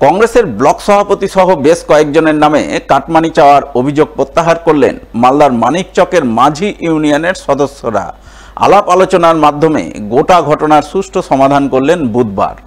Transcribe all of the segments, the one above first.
কংগ্রেসের ব্লক সভাপতি সহ বেশ কয়েকজনের নামে কাটমানি চাওয়ার অভিযোগ প্রত্যাহার করলেন মালদার মানিকচকের মাঝি ইউনিয়নের সদস্যরা। আলাপ আলোচনার মাধ্যমে গোটা ঘটনার সুষ্ঠু সমাধান করলেন বুধবার।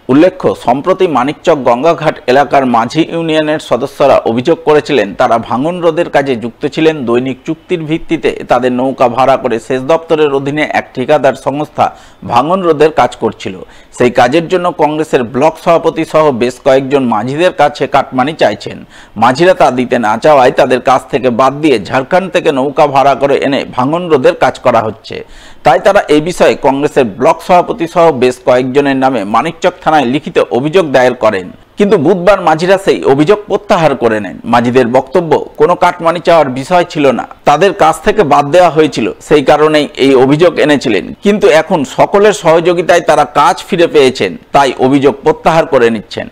উল্লেখ্য, সম্প্রতি মানিকচক গঙ্গাঘাট এলাকার মাঝি ইউনিয়নের সদস্যরা অভিযোগ করেছিলেন তারা ভাঙন রোধের কাজে যুক্ত ছিলেন। দৈনিক চুক্তির ভিত্তিতে তাদের নৌকা ভাড়া করে সেচ দপ্তরের অধীনে এক ঠিকাদার সংস্থা ভাঙন রোধের কাজ করছিল। সেই কাজের জন্য কংগ্রেসের ব্লক সভাপতি সহ বেশ কয়েকজন মাঝিদের কাছে কাটমানি চাইছেন। মাঝিরা তা দিতে না চাওয়ায় তাদের কাছ থেকে বাদ দিয়ে ঝাড়খণ্ড থেকে নৌকা ভাড়া করে এনে ভাঙন রোধের কাজ করা হচ্ছে। তাই তারা এই বিষয়ে কংগ্রেসের ব্লক সভাপতি সহ বেশ কয়েকজনের নামে মানিকচক থানায় লিখিত অভিযোগ দায়ের করেন। কিন্তু বুধবার মাঝিরা সেই অভিযোগ প্রত্যাহার করে নেন। মাঝিদের বক্তব্য, কোনো কাটমানি চাওয়ার বিষয় ছিল না, তাদের কাছ থেকে বাদ দেওয়া হয়েছিল, সেই কারণেই এই অভিযোগ এনেছিলেন। কিন্তু এখন সকলের সহযোগিতায় তারা কাজ ফিরে পেয়েছেন, তাই অভিযোগ প্রত্যাহার করে নিচ্ছেন।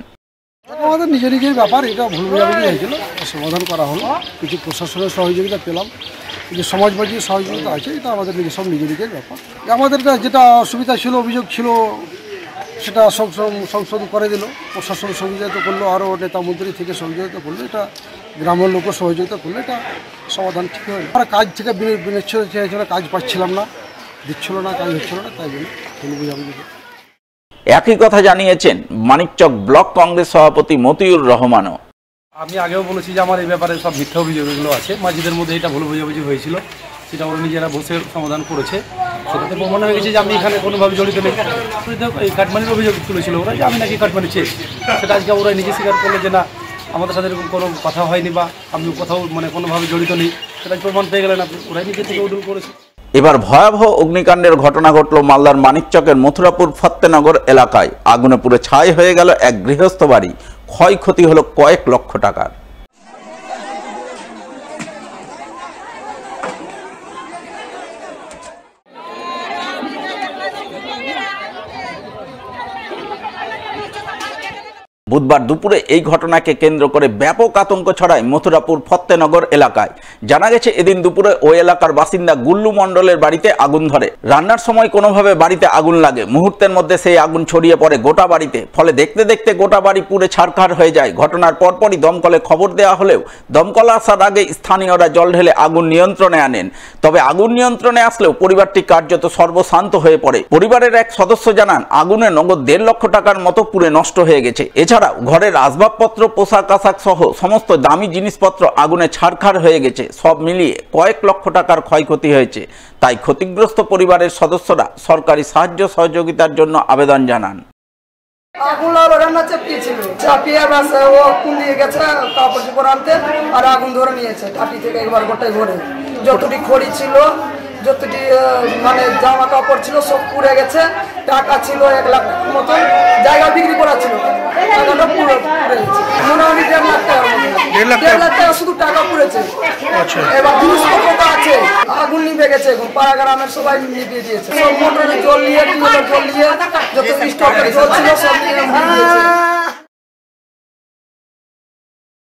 আমাদের নিজের নিজের ব্যাপার, এটা ভুল বোঝাবুঝি হয়েছিল, সমাধান করা হলো। কিছু প্রশাসনের সহযোগিতা পেলাম, যে সমাজবাদীর সহযোগিতা আছে, এটা আমাদের সব নিজের নিজের ব্যাপার। আমাদের যেটা অসুবিধা ছিল, অভিযোগ ছিল, সেটা সংশোধন করে দিল। প্রশাসন সহযোগিতা করলো, আরও নেতা মন্ত্রী থেকে সহযোগিতা করলো, এটা গ্রামের লোকও সহযোগিতা করলো, এটা সমাধান ঠিক হলো। আমরা কাজ থেকে বিনিচ্ছিল চেয়েছিল, কাজ পাচ্ছিলাম না, দিচ্ছিল না, কাজ হচ্ছিল না, তাই জন্য ভুল বোঝাবুঝি। একই কথা জানিয়েছেন মানিকচক ব্লক কংগ্রেস সভাপতি মতিউর রহমানও। আমি আগেও বলেছি যে আমার এই ব্যাপারে সব মিথ্যা অভিযোগগুলো আছে, মাঝিদের মধ্যে এটা ভুল বোঝাবুঝি হয়েছিল, সেটা ওরা নিজেরা বসে সমাধান করেছে। সেটাতে প্রমাণ হয়ে গেছে যে আমি এখানে কোনোভাবে জড়িত নেই। এই কাটমানির অভিযোগ তুলেছিল ওরা, যে আমি নাকি কাটমানি চেয়েছি, সেটা আজকে ওরা নিজে স্বীকার করলো যে না, আমাদের সাথে এরকম কোনো কথা হয়নি বা আমি কোথাও কোনোভাবে জড়িত নেই, সেটা প্রমাণ পেয়ে গেলেন আপনি। ওরাই নিজে থেকে উদ্যোগ করেছে। এবার ভয়াবহ অগ্নিকাণ্ডের ঘটনা ঘটল মালদার মানিকচকের মথুরাপুর ফত্তেনগর এলাকায়। আগুনে পুড়ে ছাই হয়ে গেল এক গৃহস্থ বাড়ি, ক্ষয়ক্ষতি হলো কয়েক লক্ষ টাকার। বুধবার দুপুরে এই ঘটনাকে কেন্দ্র করে ব্যাপক আতঙ্ক ছড়ায় মথুরাপুর ফত্তেনগর এলাকায়। জানা গেছে, এদিন দুপুরে ওই এলাকার বাসিন্দা গুল্লু মণ্ডলের বাড়িতে আগুন ধরে। রান্নার সময় কোনোভাবে বাড়িতে আগুন লাগে, মুহূর্তের মধ্যে সেই আগুন ছড়িয়ে পড়ে গোটা বাড়িতে। ফলে দেখতে দেখতে গোটা বাড়ি পুড়ে ছারখার হয়ে যায়। ঘটনার পরপরই দমকলে খবর দেওয়া হলেও দমকল আসার আগে স্থানীয়রা জল ঢেলে আগুন নিয়ন্ত্রণে আনেন। তবে আগুন নিয়ন্ত্রণে আসলেও পরিবারটি কার্যত সর্বশান্ত হয়ে পড়ে। পরিবারের এক সদস্য জানান, আগুনে নগদ 1.5 লক্ষ টাকার মতো পুড়ে নষ্ট হয়ে গেছে। এছাড়াও ঘরের আসবাবপত্র, পোশাক আশাক সহ সমস্ত দামি জিনিসপত্র আগুনে ছারখার হয়ে গেছে। সব মিলিয়ে কয়েক লক্ষ টাকার ক্ষয়ক্ষতি হয়েছে। তাই ক্ষতিগ্রস্ত পরিবারের সদস্যরা সরকারি সাহায্য সহযোগিতার জন্য আবেদন জানান। আগুন লাগলো, রান্না চাপিয়েছিল, চাপিয়ে বাসে ও কুন্দিয়ে গেছে কাপড় চোপড় আনতে, আর আগুন ধরে নিয়েছে টাটি থেকে একবার গোটাই ভরে। যতটি খড়ি ছিল, যতটি জামা কাপড় ছিল, সব পুড়ে গেছে। টাকা ছিল 1 লাখ টাকার মতন, জায়গা বিক্রি করা ছিল, টাকাটা পুরো পুড়ে গেছে। মোটামুটি 1.5 লাখ টাকার মতো, 1.5 লাখ টাকা শুধু টাকা পুড়েছে। এবার জিনিসপত্র তো আছে, আগুন নিভে গেছে। এখন পাড়া গ্রামের সবাই নিভিয়ে দিয়েছে, সব মোটরে জল নিয়ে, টিউবওয়েলের জল নিয়ে, যত স্টকের জল ছিল সব নিয়ে দিয়েছে।